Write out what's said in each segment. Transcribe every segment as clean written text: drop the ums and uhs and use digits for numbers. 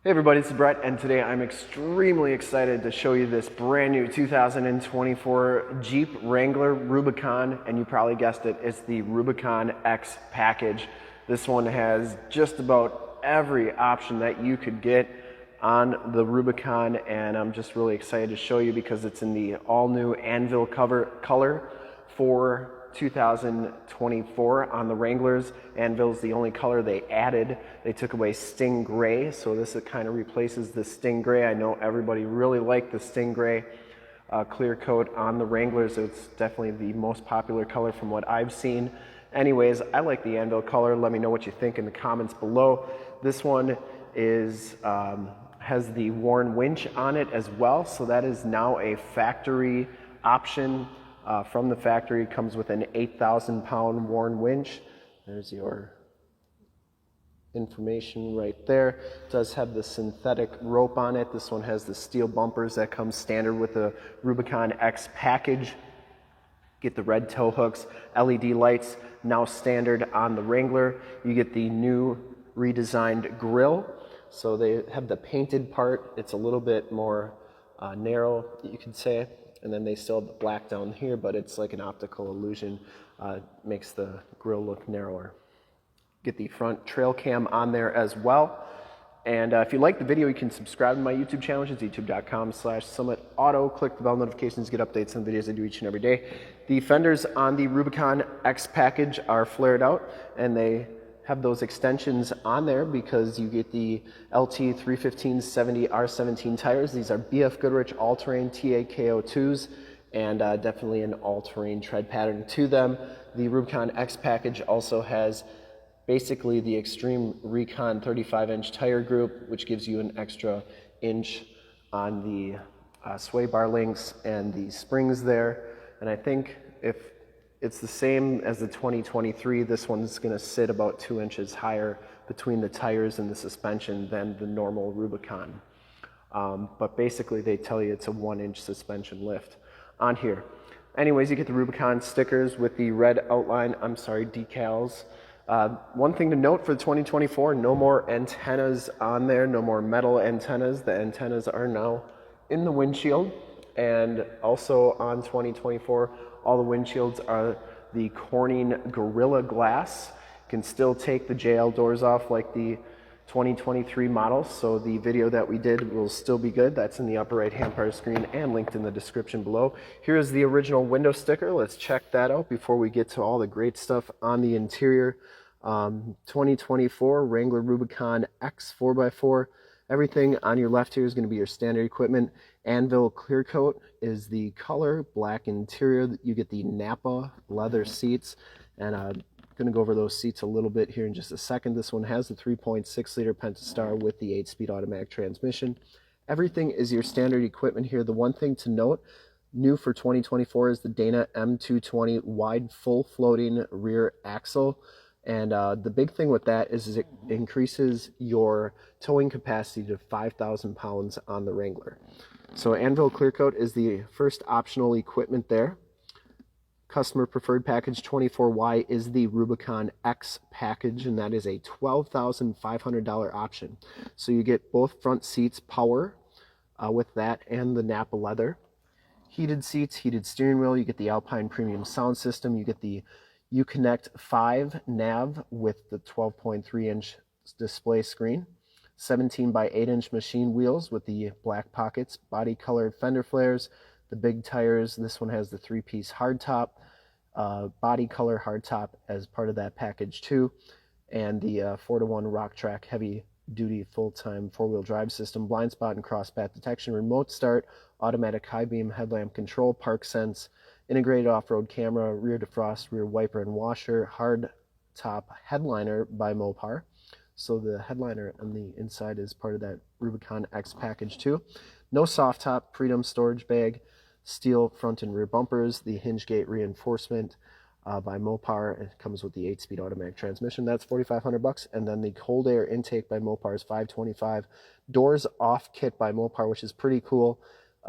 Hey everybody, it's Brett, and today I'm extremely excited to show you this brand new 2024 Jeep Wrangler Rubicon, and you probably guessed it, it's the Rubicon X package. This one has just about every option that you could get on the Rubicon, and I'm just really excited to show you because it's in the all-new Anvil color for 2024 on the Wranglers. Anvil is the only color they added. They took away Sting Gray, so this kind of replaces the Sting Gray. I know everybody really liked the Sting Gray clear coat on the Wranglers. It's definitely the most popular color from what I've seen. Anyways, I like the Anvil color. Let me know what you think in the comments below. This one is has the Warn winch on it as well, so that is now a factory option. From the factory, comes with an 8,000 pound Warn winch. There's your information right there. It does have the synthetic rope on it. This one has the steel bumpers that come standard with the Rubicon X package. Get the red tow hooks, LED lights, now standard on the Wrangler. You get the new redesigned grille. So they have the painted part. It's a little bit more narrow, you could say. And then they still have the black down here, but it's like an optical illusion. Makes the grille look narrower. Get the front trail cam on there as well. And if you like the video, you can subscribe to my YouTube channel, which is youtube.com/summitauto. Click the bell notifications to get updates on the videos I do each and every day. The fenders on the Rubicon X package are flared out, and they have those extensions on there because you get the LT 315/70 R17 tires. These are BF Goodrich all-terrain TAKO2s, and definitely an all-terrain tread pattern to them. The Rubicon X package also has basically the Extreme Recon 35-inch tire group, which gives you an extra inch on the sway bar links and the springs there. And I think if it's the same as the 2023, this one's going to sit about 2 inches higher between the tires and the suspension than the normal Rubicon. But basically they tell you it's a 1-inch suspension lift on here. Anyways, you get the Rubicon stickers with the red outline, decals. One thing to note for 2024, no more antennas on there, no more metal antennas. The antennas are now in the windshield. And also on 2024, all the windshields are the Corning Gorilla Glass. You can still take the JL doors off like the 2023 models, so the video that we did will still be good. That's in the upper right hand part of the screen and linked in the description below. Here's the original window sticker. Let's check that out before we get to all the great stuff on the interior. 2024 Wrangler Rubicon X 4x4. Everything on your left here is going to be your standard equipment. Anvil clear coat is the color, black interior. You get the Napa leather seats, and I'm going to go over those seats a little bit here in just a second. This one has the 3.6 liter Pentastar with the 8-speed automatic transmission. Everything is your standard equipment here. The one thing to note, new for 2024, is the Dana M220 wide full floating rear axle. And the big thing with that is it increases your towing capacity to 5,000 pounds on the Wrangler. So Anvil Clear Coat is the first optional equipment there. Customer preferred package 24Y is the Rubicon X package, and that is a $12,500 option. So you get both front seats power with that and the Napa leather. Heated seats, heated steering wheel, you get the Alpine Premium sound system, you get the Uconnect 5 nav with the 12.3-inch display screen, 17 by 8-inch machine wheels with the black pockets, body colored fender flares, the big tires. This one has the 3-piece hardtop, body color hardtop as part of that package too, and the 4-to-1 Rock Track heavy duty full-time 4-wheel drive system, blind spot and cross path detection, remote start, automatic high beam headlamp control, park sense, integrated off-road camera, rear defrost, rear wiper and washer, hard top headliner by Mopar. So the headliner on the inside is part of that Rubicon X package too. No soft top, Freedom storage bag, steel front and rear bumpers, the hinge gate reinforcement by Mopar. It comes with the 8-speed automatic transmission. That's $4,500. And then the cold air intake by Mopar is $525. Doors off kit by Mopar, which is pretty cool.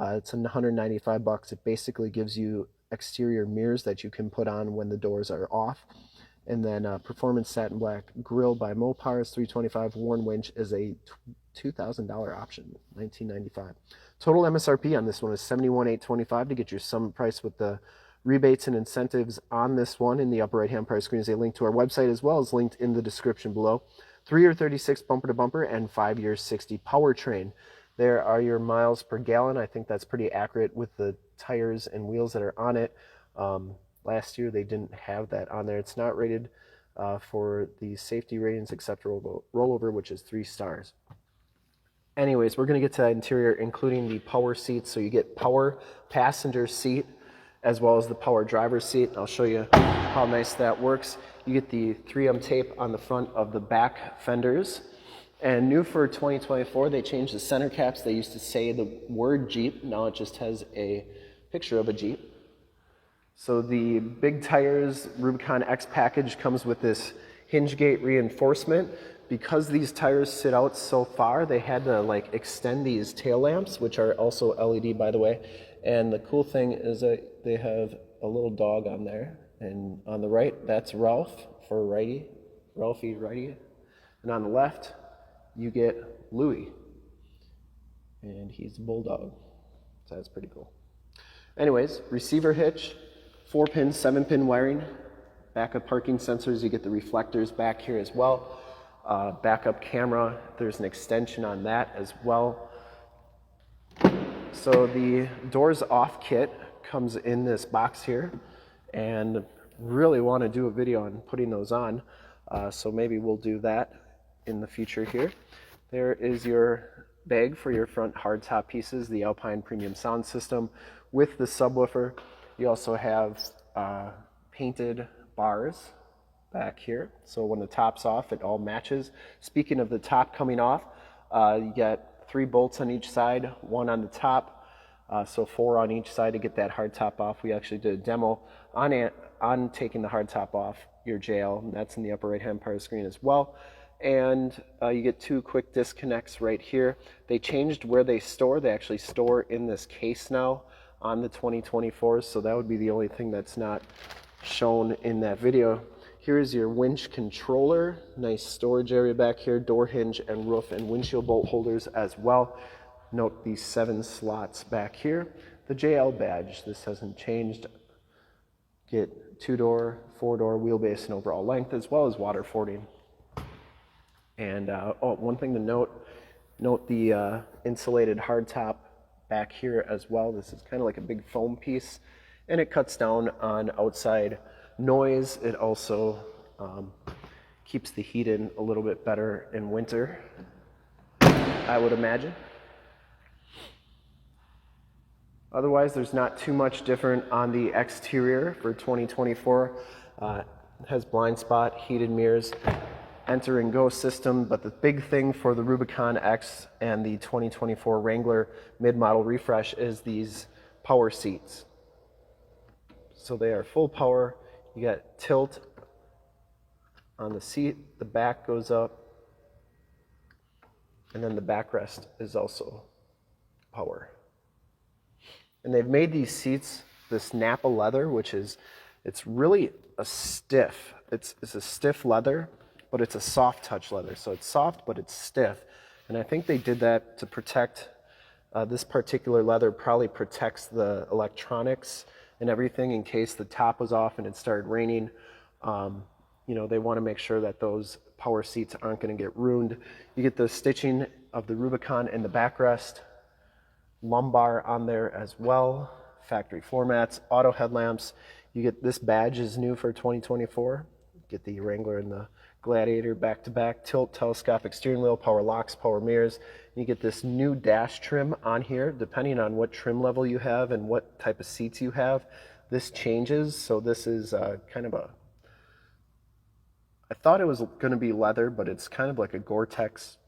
It's $195. It basically gives you exterior mirrors that you can put on when the doors are off. And then Performance Satin Black Grill by Mopar is $325. Worn winch is a $2,000 option, $1995. Total MSRP on this one is $71,825. To get your sum price with the rebates and incentives on this one, in the upper right hand price screen is a link to our website, as well as linked in the description below. 3-year 36 bumper to bumper and 5-year 60 powertrain. There are your miles per gallon. I think that's pretty accurate with the tires and wheels that are on it. Last year they didn't have that on there. It's not rated for the safety ratings except for rollover, which is 3 stars. Anyways, we're going to get to that interior, including the power seats. So you get power passenger seat as well as the power driver's seat. I'll show you how nice that works. You get the 3M tape on the front of the back fenders. And new for 2024, they changed the center caps. They used to say the word Jeep. Now it just has a picture of a Jeep. So the big tires Rubicon X package comes with this hinge gate reinforcement. Because these tires sit out so far, they had to like extend these tail lamps, which are also LED, by the way. And the cool thing is that they have a little dog on there. And on the right, that's Ralph for righty, Ralphie righty. And on the left, you get Louie. And he's a bulldog. So that's pretty cool. Anyways, receiver hitch, 4-pin, 7-pin wiring, backup parking sensors. You get the reflectors back here as well. Backup camera, there's an extension on that as well. So the doors off kit comes in this box here, and really want to do a video on putting those on, so maybe we'll do that in the future here. There is your bag for your front hardtop pieces, the Alpine Premium Sound System with the subwoofer. You also have painted bars back here, so when the top's off, it all matches. Speaking of the top coming off, you get 3 bolts on each side, 1 on the top, so 4 on each side to get that hard top off. We actually did a demo on taking the hard top off your JL, and that's in the upper right hand part of the screen as well. And you get 2 quick disconnects right here. They changed where they store. They actually store in this case now on the 2024s, so that would be the only thing that's not shown in that video. Here's your winch controller, nice storage area back here, door hinge and roof and windshield bolt holders as well. Note these 7 slots back here. The JL badge, this hasn't changed. Get 2-door, 4-door wheelbase and overall length, as well as water fording. And one thing to note the insulated hardtop back here as well. This is kind of like a big foam piece, and it cuts down on outside noise. It also keeps the heat in a little bit better in winter, I would imagine. Otherwise, there's not too much different on the exterior for 2024. It has blind spot, heated mirrors, enter and go system, but the big thing for the Rubicon X and the 2024 Wrangler mid-model refresh is these power seats. So they are full power. You got tilt on the seat, the back goes up, and then the backrest is also power. And they've made these seats this Napa leather, which is, it's really a stiff, it's a stiff leather, but it's a soft touch leather. So it's soft, but it's stiff. And I think they did that to protect, this particular leather probably protects the electronics and everything in case the top was off and it started raining. You know, they want to make sure that those power seats aren't going to get ruined. You get the stitching of the Rubicon in the backrest, lumbar on there as well, factory floor mats, auto headlamps. You get this badge is new for 2024. Get the Wrangler and the Gladiator back-to-back, tilt, telescopic steering wheel, power locks, power mirrors. You get this new dash trim on here. Depending on what trim level you have and what type of seats you have, this changes. So this is kind of a, I thought it was going to be leather, but it's kind of like a Gore-Tex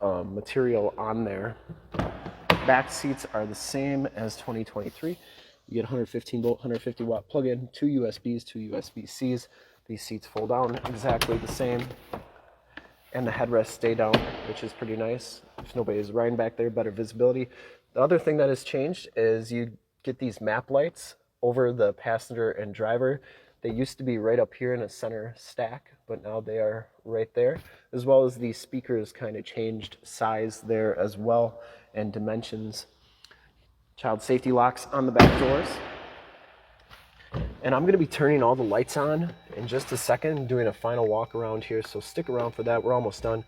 material on there. Back seats are the same as 2023. You get 115 volt, 150 watt plug-in, 2 USBs, 2 USB-Cs. These seats fold down exactly the same, and the headrests stay down, which is pretty nice. If nobody's riding back there, better visibility. The other thing that has changed is you get these map lights over the passenger and driver. They used to be right up here in a center stack, but now they are right there, as well as the speakers kind of changed size there as well, and dimensions. Child safety locks on the back doors. And I'm going to be turning all the lights on in just a second, doing a final walk around here, so stick around for that. We're almost done.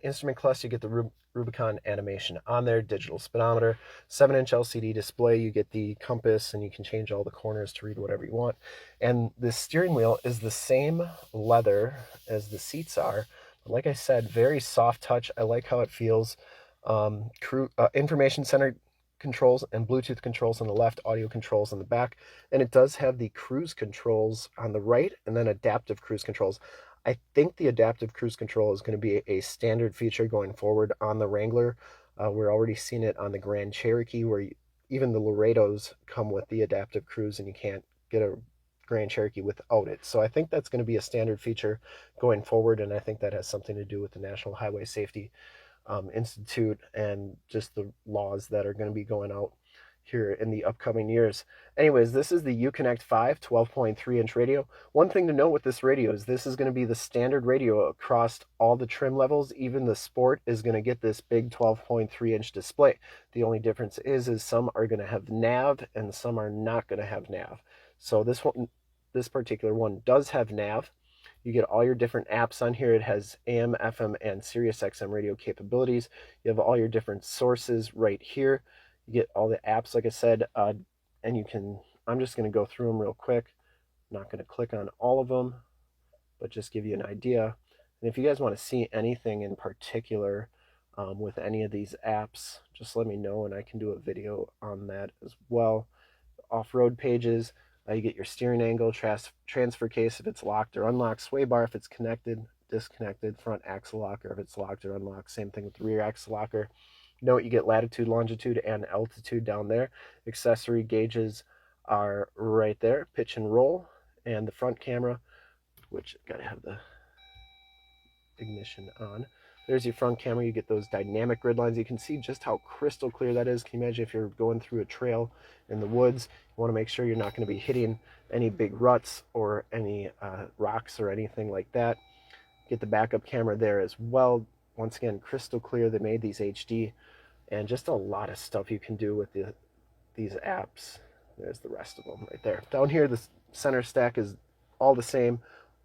Instrument cluster, you get the Rubicon animation on there, digital speedometer, 7-inch LCD display, you get the compass, and you can change all the corners to read whatever you want. And the steering wheel is the same leather as the seats are. But like I said, very soft touch. I like how it feels. Information center controls and Bluetooth controls on the left, audio controls on the back, and it does have the cruise controls on the right, and then adaptive cruise controls. I think the adaptive cruise control is going to be a standard feature going forward on the Wrangler. We're already seeing it on the Grand Cherokee, where even the Laredos come with the adaptive cruise, and you can't get a Grand Cherokee without it. So I think that's going to be a standard feature going forward, and I think that has something to do with the National Highway Safety Institute and just the laws that are going to be going out here in the upcoming years. Anyways, this is the Uconnect 5 12.3-inch radio. One thing to note with this radio is this is going to be the standard radio across all the trim levels. Even the Sport is going to get this big 12.3-inch display. The only difference is some are going to have nav and some are not going to have nav. So this particular one does have nav. You get all your different apps on here. It has AM, FM, and Sirius XM radio capabilities. You have all your different sources right here. You get all the apps, like I said, and you can, I'm just going to go through them real quick. I'm not going to click on all of them, but just give you an idea. And if you guys want to see anything in particular with any of these apps, just let me know and I can do a video on that as well. Off-road pages. You get your steering angle, transfer case if it's locked or unlocked, sway bar if it's connected, disconnected, front axle locker if it's locked or unlocked. Same thing with the rear axle locker. Note you get latitude, longitude, and altitude down there. Accessory gauges are right there, pitch and roll, and the front camera, which gotta have the ignition on. There's your front camera. You get those dynamic grid lines. You can see just how crystal clear that is. Can you imagine if you're going through a trail in the woods? You want to make sure you're not going to be hitting any big ruts or any rocks or anything like that. Get the backup camera there as well. Once again, crystal clear. They made these HD, and just a lot of stuff you can do with these apps. There's the rest of them right there. Down here, the center stack is all the same.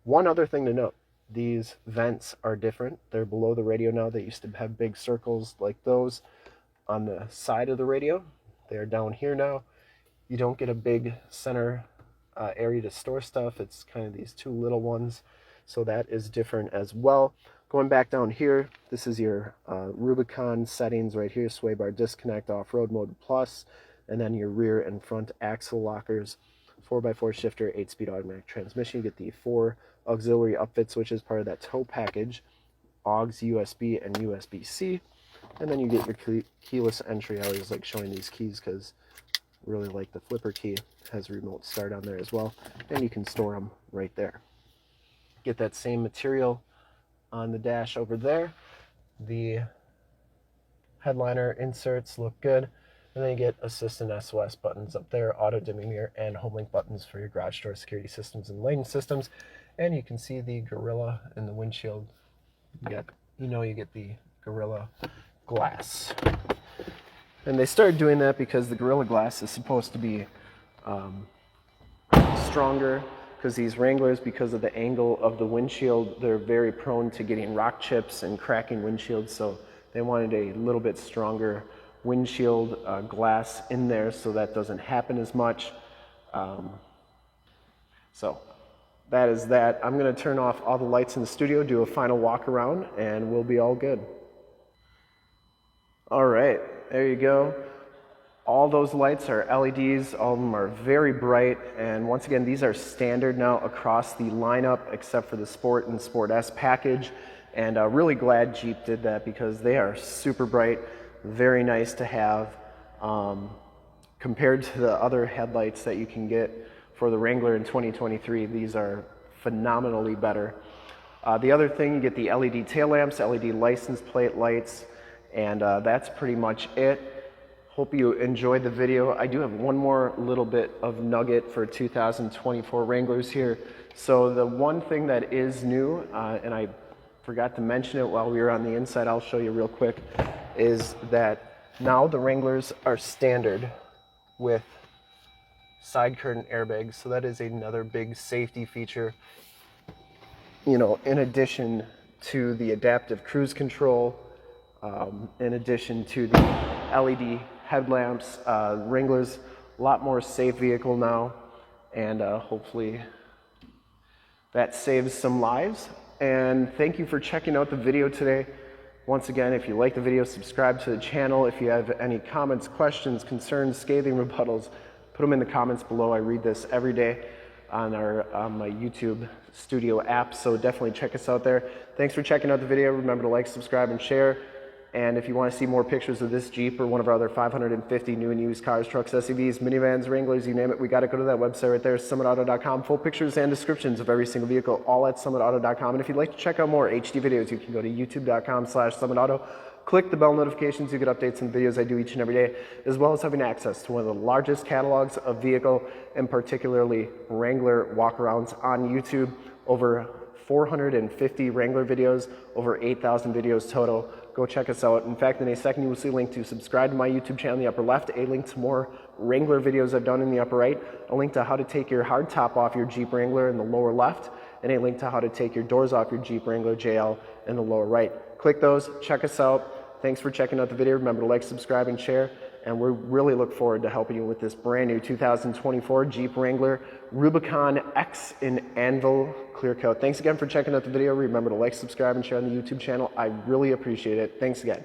One other thing to note. These vents are different. They're below the radio now. They used to have big circles like those on the side of the radio. They're down here now. You don't get a big center area to store stuff. It's kind of these two little ones. So that is different as well. Going back down here, this is your Rubicon settings right here. Sway bar disconnect, off-road mode plus, and then your rear and front axle lockers. 4x4 shifter, 8-speed automatic transmission. You get the 4 auxiliary upfit switches, part of that tow package, aux, USB, and USB-C. And then you get your keyless entry. I always like showing these keys because I really like the flipper key. It has a remote start on there as well. And you can store them right there. Get that same material on the dash over there. The headliner inserts look good. And then you get assist and SOS buttons up there, auto dimming mirror, and home link buttons for your garage door security systems and lane systems. And you can see the Gorilla in the windshield. You get the Gorilla glass. And they started doing that because the Gorilla Glass is supposed to be stronger, because these Wranglers, because of the angle of the windshield, they're very prone to getting rock chips and cracking windshields, so they wanted a little bit stronger windshield glass in there so that doesn't happen as much. So that is that. I'm going to turn off all the lights in the studio, do a final walk around, and we'll be all good. All right, there you go. All those lights are LEDs, all of them are very bright, and once again, these are standard now across the lineup except for the Sport and Sport S package, and really glad Jeep did that because they are super bright, very nice to have. Compared to the other headlights that you can get for the Wrangler in 2023, these are phenomenally better. The other thing, you get the LED tail lamps, LED license plate lights, and that's pretty much it. Hope you enjoyed the video. I do have one more little bit of nugget for 2024 Wranglers here. So the one thing that is new, and I forgot to mention it while we were on the inside, I'll show you real quick, is that now the Wranglers are standard with side curtain airbags. So that is another big safety feature. You know, in addition to the adaptive cruise control, in addition to the LED headlamps, Wrangler's a lot more safe vehicle now, and hopefully that saves some lives. And thank you for checking out the video today. Once again, if you like the video, subscribe to the channel. If you have any comments, questions, concerns, scathing rebuttals, put them in the comments below. I read this every day on my YouTube Studio app, so definitely check us out there. Thanks for checking out the video. Remember to like, subscribe, and share. And if you want to see more pictures of this Jeep or one of our other 550 new and used cars, trucks, SUVs, minivans, Wranglers, you name it, we got to go to that website right there, summitauto.com. Full pictures and descriptions of every single vehicle, all at summitauto.com. And if you'd like to check out more HD videos, you can go to youtube.com/summitauto. Click the bell notifications, you get updates on videos I do each and every day, as well as having access to one of the largest catalogs of vehicle and particularly Wrangler walkarounds on YouTube. Over 450 Wrangler videos, over 8,000 videos total. Go check us out. In fact, in a second you will see a link to subscribe to my YouTube channel in the upper left, a link to more Wrangler videos I've done in the upper right, a link to how to take your hard top off your Jeep Wrangler in the lower left, and a link to how to take your doors off your Jeep Wrangler JL in the lower right. Click those, check us out. Thanks for checking out the video. Remember to like, subscribe, and share. And we really look forward to helping you with this brand new 2024 Jeep Wrangler Rubicon X in Anvil clear coat. Thanks again for checking out the video. Remember to like, subscribe, and share on the YouTube channel. I really appreciate it. Thanks again.